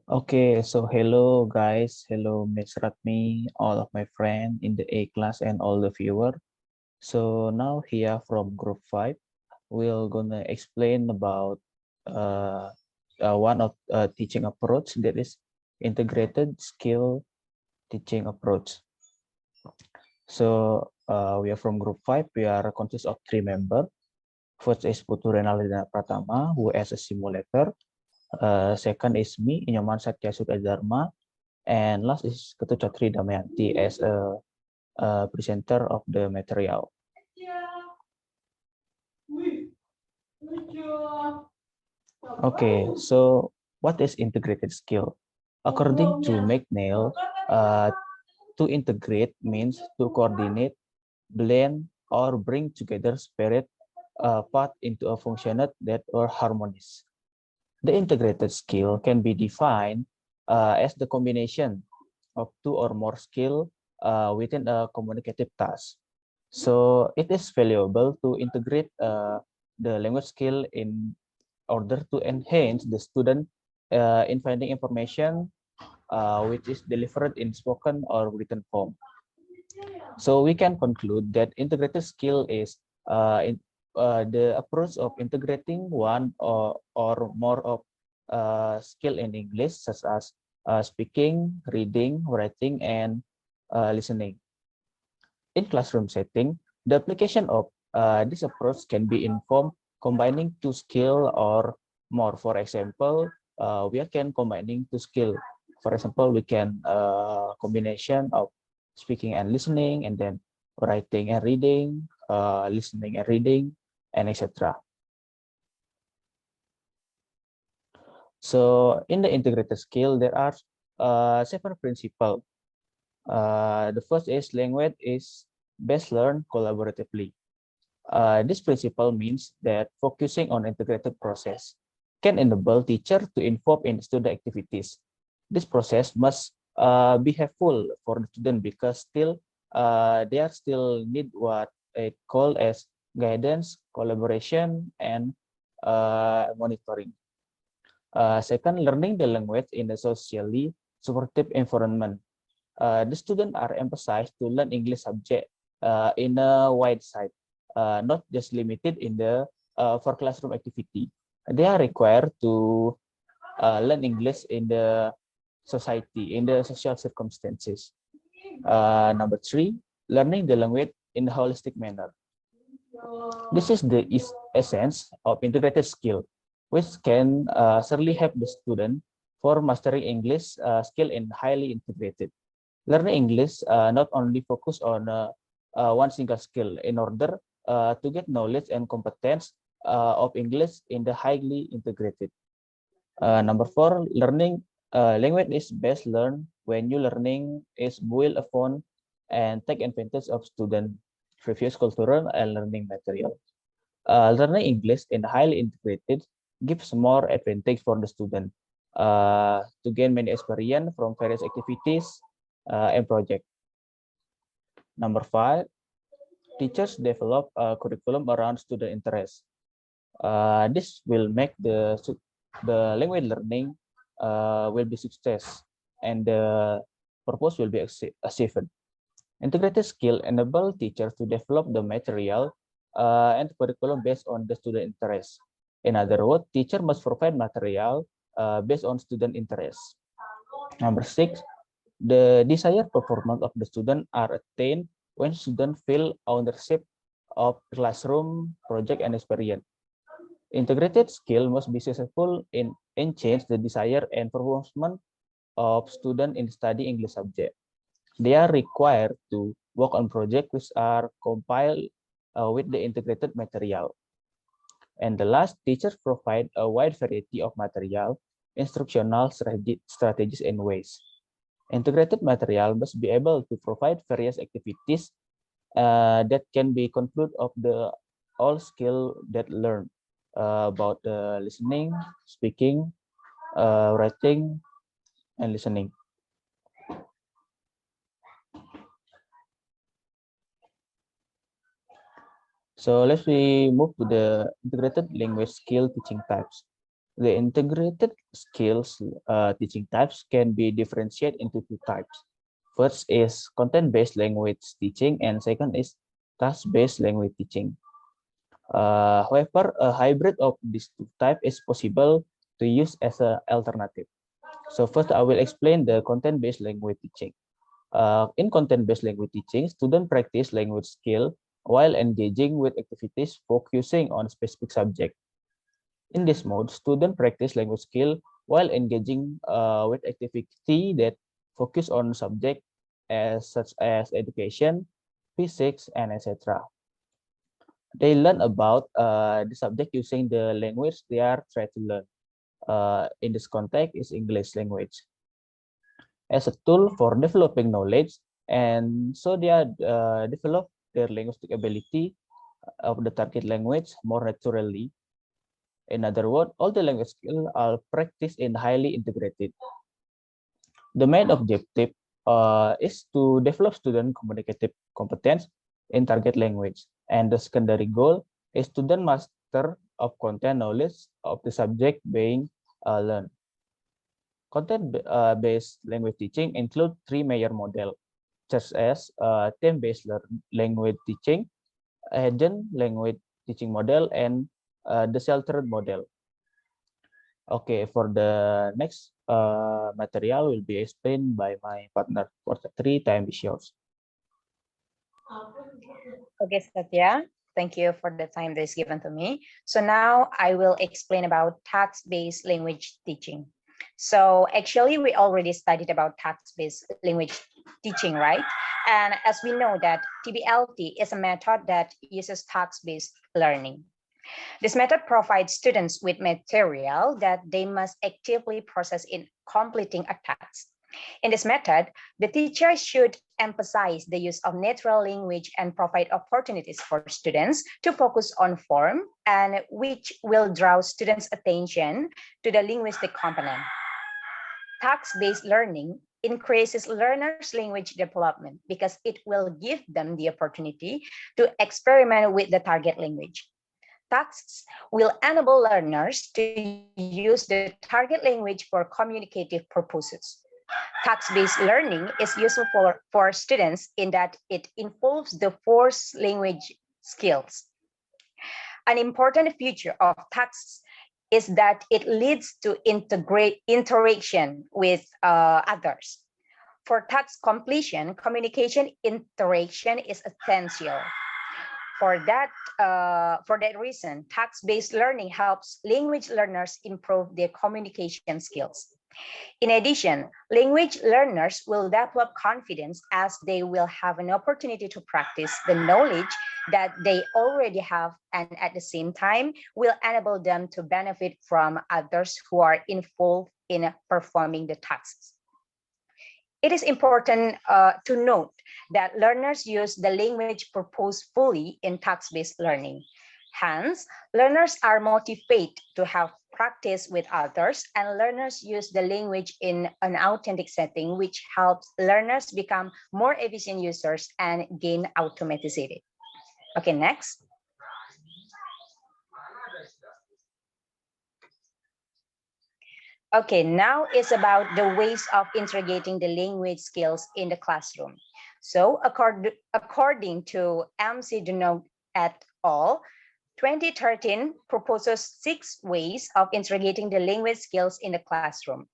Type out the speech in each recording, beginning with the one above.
Okay, so hello guys, hello Miss Ratmi, all of my friends in the A class and all the viewer. So now here from group 5, we're gonna explain about uh, one of teaching approach that is integrated skill teaching approach. So we are from group 5, we are consist of 3 members. First is Putu, Reynald, and Pratama, who as a simulator. Second is me, Nyoman, Satya, Surya, Darma. And last is Ketut, Catri, Damayanti as a presenter of the material. Okay, so what is integrated skill? According to McNeil, to integrate means to coordinate, blend, or bring together spirit part into a functionate that are harmonious. The integrated skill can be defined as the combination of two or more skill within a communicative task. So it is valuable to integrate the language skill in order to enhance the student in finding information which is delivered in spoken or written form. So we can conclude that integrated skill is the approach of integrating one or more of skill in English, such as speaking, reading, writing, and listening. In classroom setting, the application of this approach can be informed combining two skill or more. For example, we can combining two skill. For example, we can combination of speaking and listening, and then writing and reading, listening and reading, and etc. So in the integrated skill, there are several principles. The first is language is best learned collaboratively. This principle means that focusing on integrated process can enable teacher to involve in student activities. This process must be helpful for the student because still they are still need what it called as guidance, collaboration, and monitoring. Second, learning the language in a socially supportive environment. The students are emphasized to learn English subject in a wide side, not just limited in the for classroom activity. They are required to learn English in the society, in the social circumstances. Number three, learning the language in a holistic manner. This is the essence of integrated skill, which can certainly help the student for mastering English skill in highly integrated. Learning English not only focus on one single skill in order to get knowledge and competence of English in the highly integrated. Number four, learning language is best learned when you learning is built upon and take advantage of student previous cultural and learning material. Learning English in highly integrated gives more advantage for the student to gain many experience from various activities and projects. Number five, teachers develop a curriculum around student interest. This will make the language learning will be success and the purpose will be achieved. Integrated skill enable teachers to develop the material and curriculum based on the student interest. In other words, teacher must provide material based on student interest. Number six, the desired performance of the student are attained when students feel ownership of classroom project and experience. Integrated skill must be successful in change the desire and performance of student in study English subject. They are required to work on projects which are compiled with the integrated material. And the last, teachers provide a wide variety of material, instructional strategies, and ways. Integrated material must be able to provide various activities that can be concluded of the all skill that learn about listening, speaking, writing, and listening. So let's we move to the integrated language skill teaching types. The integrated skills teaching types can be differentiated into two types. First is content-based language teaching, and second is task-based language teaching. However, a hybrid of these two types is possible to use as an alternative. So first, I will explain the content-based language teaching. In content-based language teaching, students practice language skill while engaging with activities focusing on specific subject. In this mode, students practice language skill while engaging with activity that focus on subject such as education, physics, and etc. They learn about the subject using the language they are trying to learn. In this context is English language as a tool for developing knowledge, and so they are develop their linguistic ability of the target language more naturally. In other words, all the language skills are practiced in highly integrated. The main objective is to develop student communicative competence in target language, and the secondary goal is student master of content knowledge of the subject being learned. Content-based language teaching include three major models, such as theme-based language teaching, agent language teaching model, and the sheltered model. Okay, for the next material will be explained by my partner for the 3 time issues. Okay, Satya, thank you for the time that is given to me. So now I will explain about task-based language teaching. So actually, we already studied about task-based language teaching, right? And as we know that TBLT is a method that uses task-based learning. This method provides students with material that they must actively process in completing a task. In this method, the teacher should emphasize the use of natural language and provide opportunities for students to focus on form, and which will draw students' attention to the linguistic component. Task-based learning increases learners' language development because it will give them the opportunity to experiment with the target language. Tasks will enable learners to use the target language for communicative purposes. Task-based learning is useful for students in that it involves the four language skills. An important feature of tasks is that it leads to interaction with others. For task completion, communication interaction is essential. For that reason, task-based learning helps language learners improve their communication skills. In addition, language learners will develop confidence as they will have an opportunity to practice the knowledge that they already have, and at the same time will enable them to benefit from others who are involved in performing the tasks. It is important to note that learners use the language purposefully in task-based learning. Hence, learners are motivated to have practice with others, and learners use the language in an authentic setting, which helps learners become more efficient users and gain automaticity. Okay, next. Okay, now it's about the ways of integrating the language skills in the classroom. So according to MC Dunod et al., 2013 proposes 6 ways of integrating the language skills in the classroom.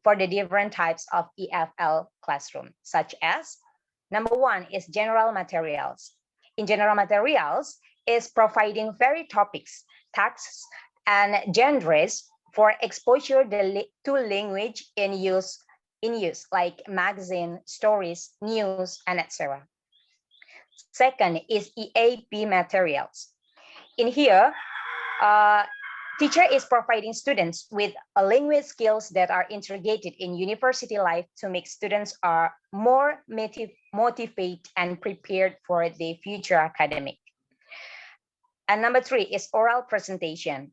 For the different types of EFL classroom, such as, number 1 is general materials. In general materials is providing varied topics, tasks, and genres for exposure to language in use, like magazine, stories, news, and etc. Second is EAP materials. In here, teacher is providing students with language skills that are integrated in university life to make students are more motivated and prepared for the future academic. And number 3 is oral presentation.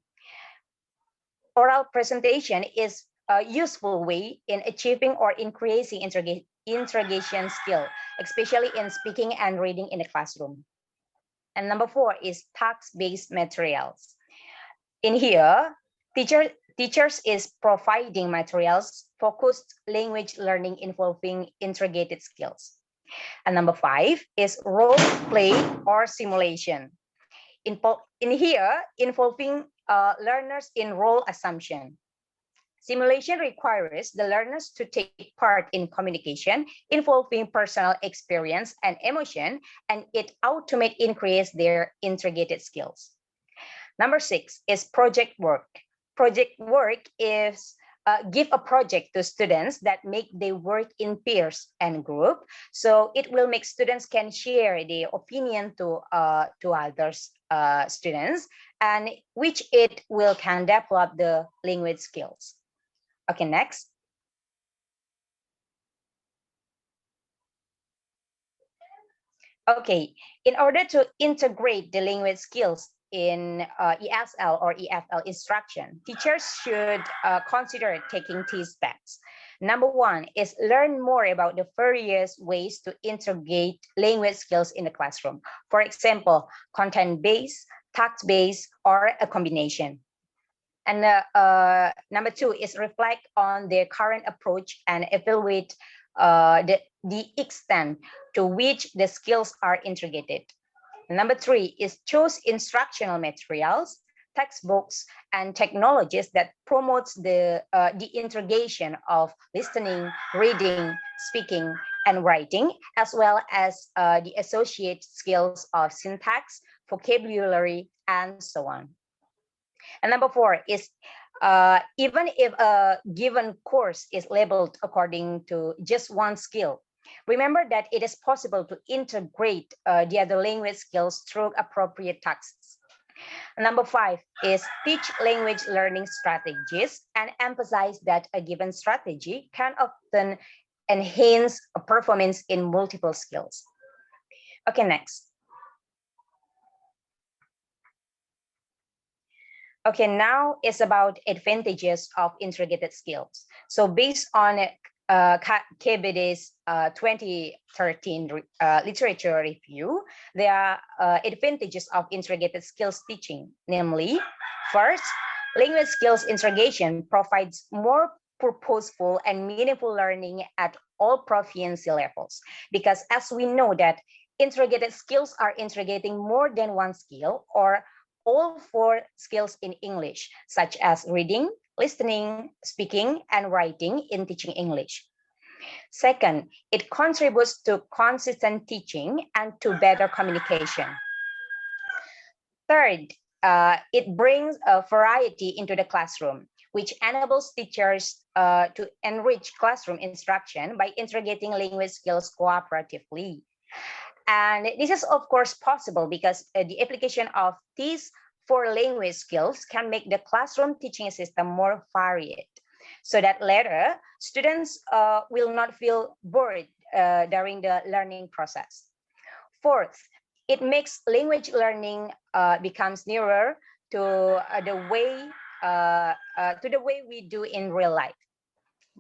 Oral presentation is a useful way in achieving or increasing integration skill, especially in speaking and reading in the classroom. And number 4 is task-based materials. In here, teachers is providing materials focused language learning involving interrogated skills. And number 5 is role play or simulation. In here, involving learners in role assumption. Simulation requires the learners to take part in communication involving personal experience and emotion, and it automate increase their interrogated skills. Number 6 is project work. Project work is give a project to students that make their work in peers and group. So it will make students can share their opinion to others students, and which it will can develop the language skills. Okay, next. Okay, in order to integrate the language skills in ESL or EFL instruction, teachers should consider taking these steps. Number 1 is learn more about the various ways to integrate language skills in the classroom. For example, content-based, task-based, or a combination. And number 2 is reflect on their current approach and evaluate the extent to which the skills are integrated. Number 3 is choose instructional materials, textbooks, and technologies that promotes the integration of listening, reading, speaking, and writing, as well as the associated skills of syntax, vocabulary, and so on. And number 4 is even if a given course is labeled according to just one skill, remember that it is possible to integrate the other language skills through appropriate tasks. Number 5 is teach language learning strategies and emphasize that a given strategy can often enhance a performance in multiple skills. Okay, next. Okay, now it's about advantages of interrogated skills. So based on KBD's 2013 literature review, there are advantages of interrogated skills teaching. Namely, first, language skills interrogation provides more purposeful and meaningful learning at all proficiency levels. Because as we know that interrogated skills are interrogating more than one skill or all 4 skills in English, such as reading, listening, speaking, and writing in teaching English. Second, it contributes to consistent teaching and to better communication. Third, it brings a variety into the classroom, which enables teachers to enrich classroom instruction by interrogating language skills cooperatively. And this is, of course, possible because the application of these 4 language skills can make the classroom teaching system more varied, so that later students will not feel bored during the learning process. Fourth, it makes language learning becomes nearer to the way we do in real life.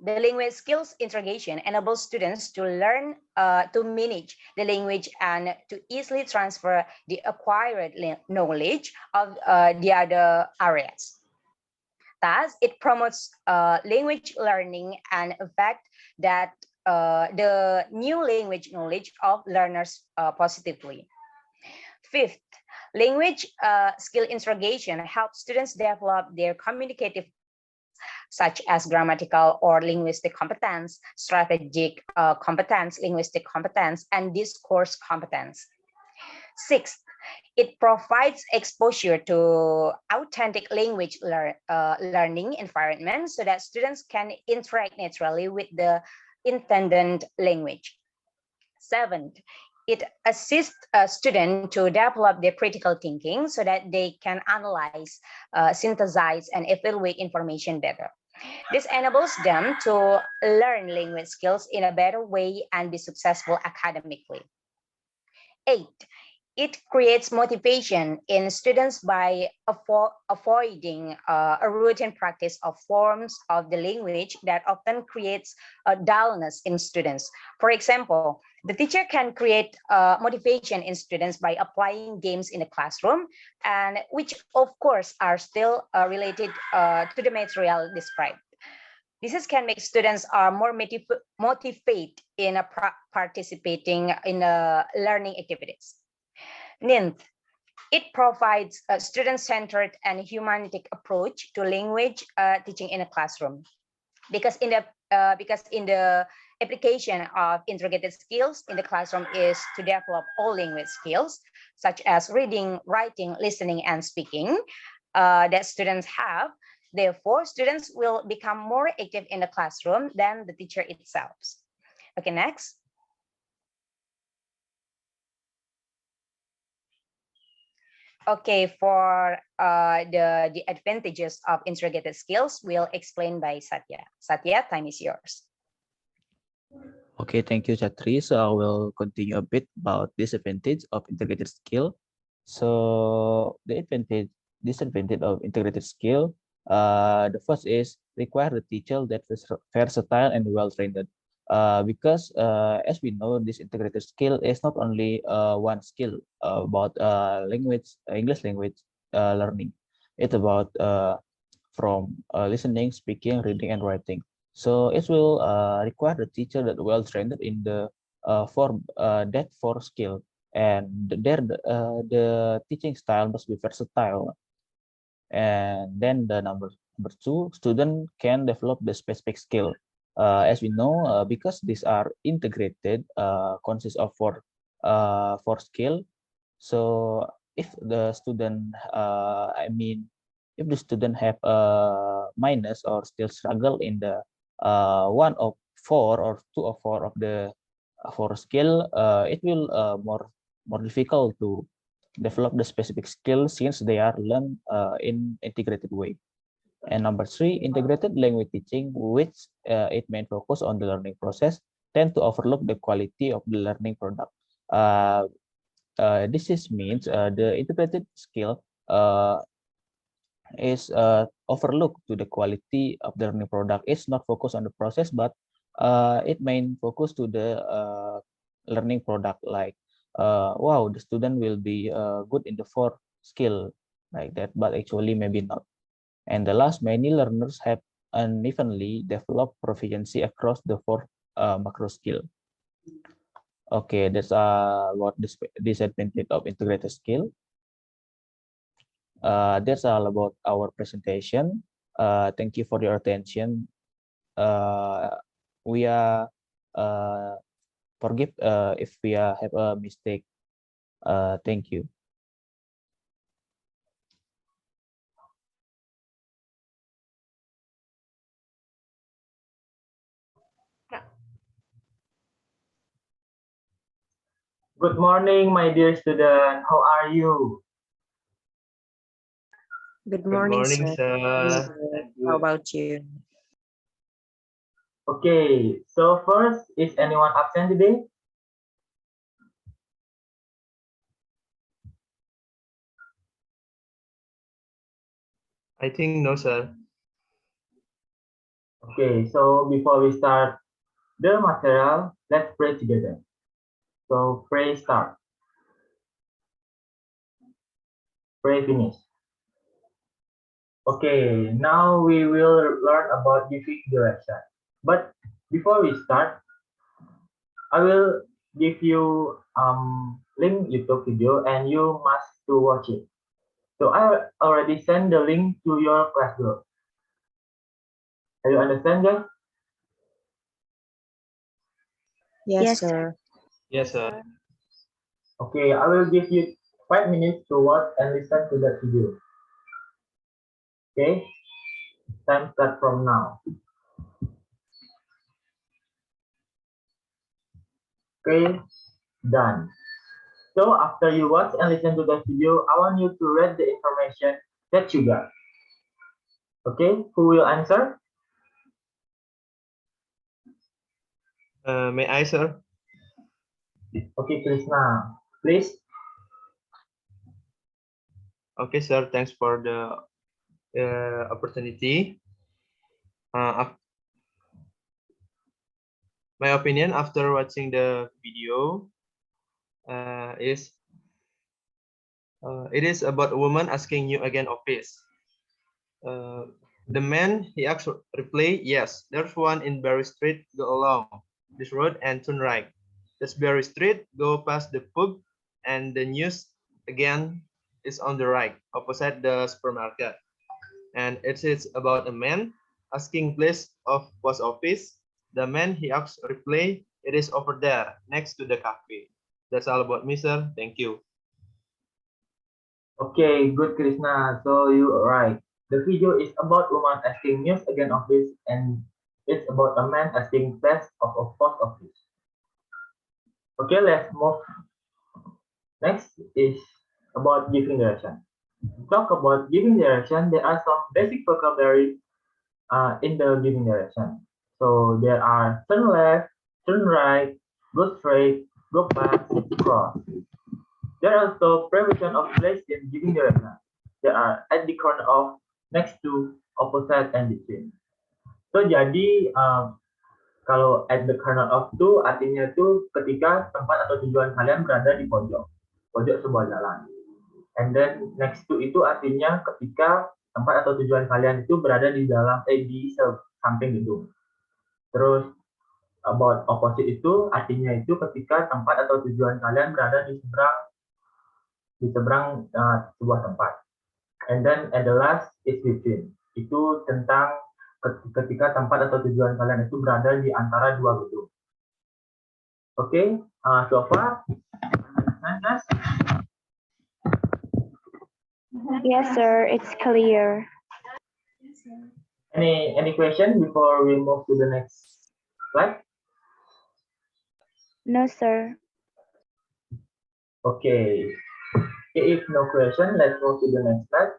The language skills interrogation enables students to learn to manage the language and to easily transfer the acquired knowledge of the other areas. Thus, it promotes language learning and affect that the new language knowledge of learners positively. Fifth, language skill interrogation helps students develop their communicative skills, such as grammatical or linguistic competence, strategic competence, linguistic competence, and discourse competence. Sixth, it provides exposure to authentic language learning environment so that students can interact naturally with the intended language. Seventh, it assists a student to develop their critical thinking so that they can analyze, synthesize, and evaluate information better. This enables them to learn language skills in a better way and be successful academically. 8, it creates motivation in students by avoiding a routine practice of forms of the language that often creates a dullness in students. For example, The teacher can create motivation in students by applying games in the classroom, and which of course are still related to the material described. This can make students more motivated in participating in learning activities. Ninth, it provides a student-centered and humanistic approach to language teaching in a classroom. Because in the application of interrogated skills in the classroom is to develop all language skills, such as reading, writing, listening, and speaking that students have. Therefore, students will become more active in the classroom than the teacher itself. Okay, next. Okay, for the advantages of interrogated skills, we'll explain by Satya. Satya, time is yours. Okay, thank you, Catri. So I will continue a bit about disadvantage of integrated skill. So the disadvantage of integrated skill, the first is require the teacher that is versatile and well trained. Because as we know, this integrated skill is not only one skill about English language learning. It's about from listening, speaking, reading, and writing. So it will require the teacher that well trained in the for that for skill, and the teaching style must be versatile. And then the number two, student can develop the specific skill. As we know, because these are integrated, consists of four skill. So if the student, if the student have a minus or still struggle in the one of four or two of four of the four skill, it will more difficult to develop the specific skill since they are learned in integrated way. And number three, integrated language teaching, which it main focus on the learning process, tend to overlook the quality of the learning product. This means the integrated skill is overlooked to the quality of the learning product. It's not focused on the process, but it main focus to the learning product. Like, wow, the student will be good in the four skill like that, but actually maybe not. And the last, many learners have unevenly developed proficiency across the four macro skill. Okay, that's what this disadvantage of integrated skill. That's all about our presentation. Thank you for your attention. We are forgive if we have a mistake. Thank you. Good morning, my dear student. How are you? Good morning, sir. How about you? Okay, so first, is anyone absent today? I think no, sir. Okay, so before we start the material, let's pray together. So pray start. Pray finish. Okay, now we will learn about giving direction. But before we start, I will give you link YouTube video and you must to watch it. So I already sent the link to your class group. Do you understand, guys? Yes, sir. Yes, sir. Okay, I will give you 5 minutes to watch and listen to that video. Okay, time start from now. Okay, done. So after you watch and listen to that video, I want you to read the information that you got. Okay, who will answer? May I, sir? Okay, Krishna, please. Okay, sir. Thanks for the opportunity. My opinion after watching the video is it is about a woman asking you again office. The man he asked reply, yes, there's one in Berry Street, go along this road and turn right. This Berry Street, go past the pub and the news again is on the right, opposite the supermarket. And it is about a man asking place of post office. The man he asked reply, it is over there, next to the cafe. That's all about me, sir. Thank you. Okay, good Krishna. So you are right. The video is about woman asking news again office, and it's about a man asking place of a post office. Okay, let's move. Next is about giving direction. To talk about giving direction, there are some basic vocabulary in the giving direction. So there are turn left, turn right, go straight, go past, cross. There are also prevision of place in giving direction. There are at the corner of, next to, opposite, and between. So jadi kalau at the corner of itu artinya itu ketika tempat atau tujuan kalian berada di pojok sebuah jalan. And then next to itu artinya ketika tempat atau tujuan kalian itu berada di dalam di samping gedung. Terus about opposite itu artinya itu ketika tempat atau tujuan kalian berada di seberang sebuah tempat. And then at the last is between. Itu tentang ketika tempat atau tujuan kalian itu berada di antara dua gedung. Okay, so far, guys? Yes, sir. It's clear. Any question before we move to the next slide? No, sir. Okay. If no question, let's move to the next slide.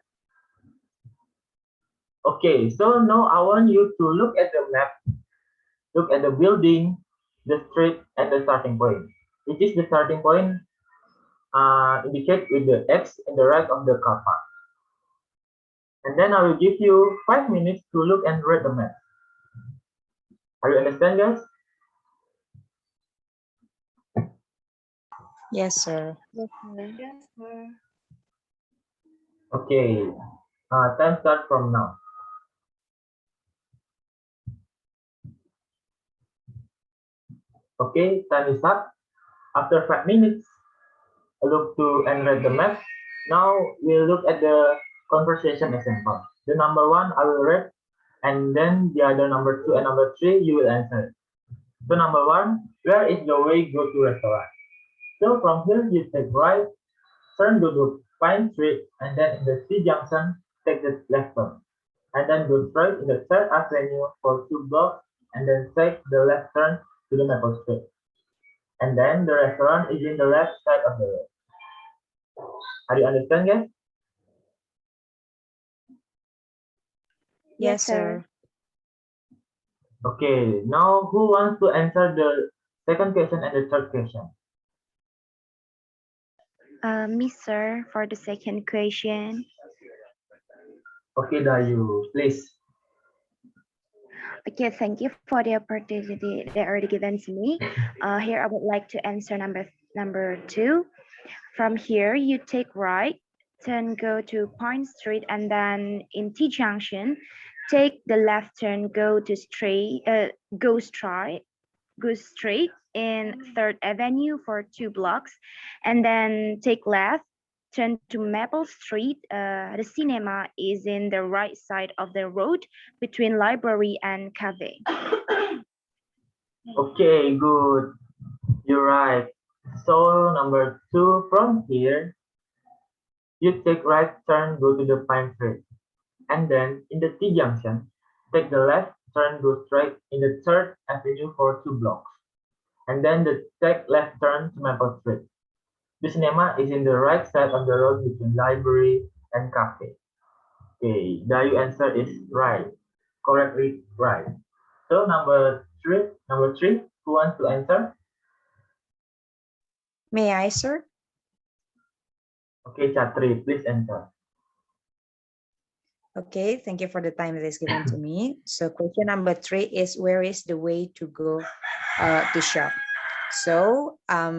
Okay, so now I want you to look at the map, look at the building, the street, and the starting point. Which is the starting point indicate with the X in the right of the car park. And then I will give you 5 minutes to look and read the map. Are you understand, guys? Yes, sir. Yes, sir. Okay, time start from now. Okay, time is up. After 5 minutes, look to and read the map. Now we'll look at the conversation example. The number 1 I will read, and then the other number 2 and number 3 you will answer. So number 1, where is the way go to restaurant? So from here you take right, turn to the Pine Street, and then in the C junction take the left turn, and then go straight in the 3rd Avenue for 2 blocks, and then take the left turn to the Maple Street. And then the restaurant is in the left side of the road. Are you understand, guys? Yes, sir. Okay, now who wants to answer the second question and the third question? Me, sir, for the second question. Okay, Dayu, please. Okay, thank you for the opportunity that already given to me. Here I would like to answer number 2. From here, you take right, then go to Pine Street, and then in T Junction, take the left turn, go straight in 3rd Avenue for 2 blocks, and then take left, turn to Maple Street. The cinema is in the right side of the road between library and cafe. Okay, good. You're right. So number 2, from here, you take right turn, go to the Pine Street. And then in the T junction, take the left turn, go straight in the 3rd Avenue for 2 blocks. And then take left turn to Maple Street. The cinema is in the right side of the road between library and cafe. Okay, the answer is right. Correctly right. So number three, who wants to answer? May I, sir? Okay, Catri, please answer. Okay, thank you for the time that is given to me. So question number 3 is, where is the way to go to shop. So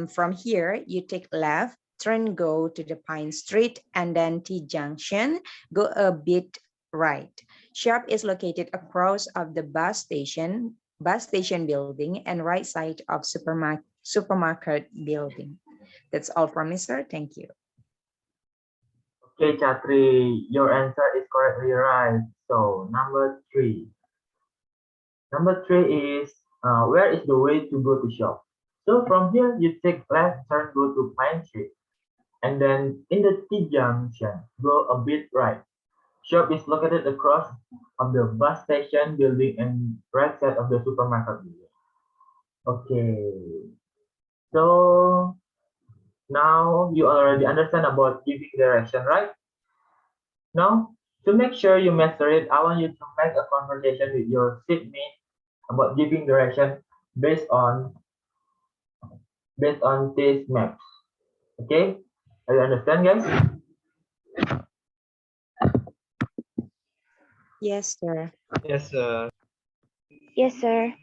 from here, you take left, turn, go to the Pine Street, and then T Junction, go a bit right. Shop is located across of the bus station building, and right side of supermarket building. That's all from me, sir. Thank you. Okay, Catri, your answer is correctly right. So number three. Number three is where is the way to go to shop? So from here, you take left turn, go to Pine Street, and then in the T junction, go a bit right. Shop is located across of the bus station building and right side of the supermarket building. Okay, so now you already understand about giving direction, right? Now, to make sure you master it, I want you to make a conversation with your seatmate about giving direction based on these maps. Okay? Are you understand, guys? Yes, sir. Yes, Yes, sir.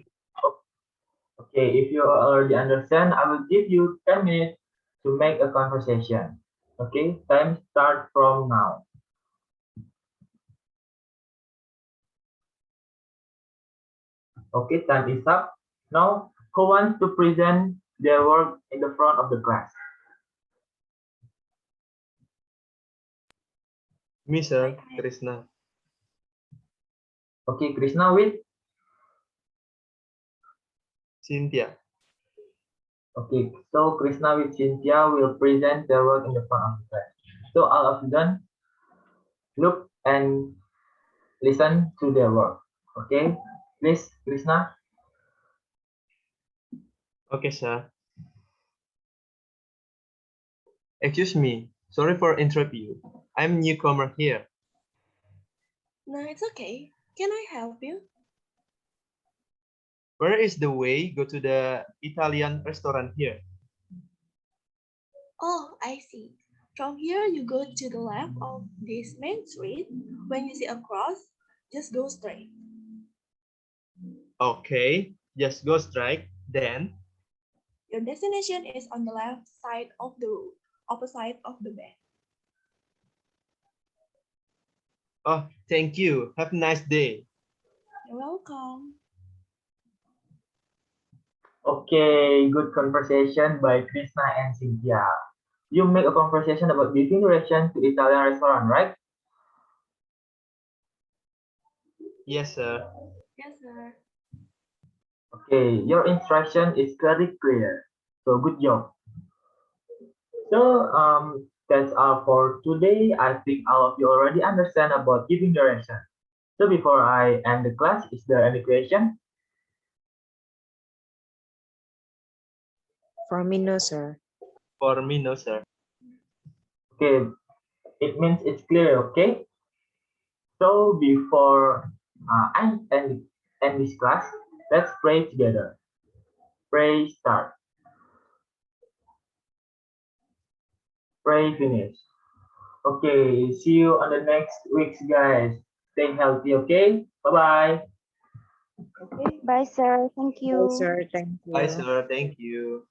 Okay, if you already understand, I will give you 10 minutes to make a conversation. Okay, time start from now. Okay, time is up. Now, who wants to present their work in the front of the class? me, sir, Krishna. Okay, Krishna with. Cynthia. Okay, so Krishna with Cynthia will present their work in the front of the class. So all of you done, look and listen to their work. Okay, please, Krishna. Okay, sir. Excuse me. Sorry for interrupt you. I'm newcomer here. No, it's okay. Can I help you? Where is the way go to the Italian restaurant here? Oh, I see. From here, you go to the left of this main street. When you see a cross, just go straight. Okay, just go straight. Then, Your destination is on the left side of the road, opposite of the bank. oh, thank you. Have a nice day. You're welcome. Okay, good conversation by Krishna and Cynthia. You make a conversation about giving direction to Italian restaurant, right? Yes, sir. Yes, sir. Okay, your instruction is very clear. So good job. So that's all for today. I think all of you already understand about giving direction. So before I end the class, is there any question? For me, no, sir. For me, no, sir. Okay, it means it's clear, okay? So before I end this class, let's pray together. Pray start. Pray finish. Okay, see you on the next weeks, guys. Stay healthy, okay? Bye-bye. Okay. Bye, sir. Thank Bye, you. sir. Thank Bye, you. sir. Thank you.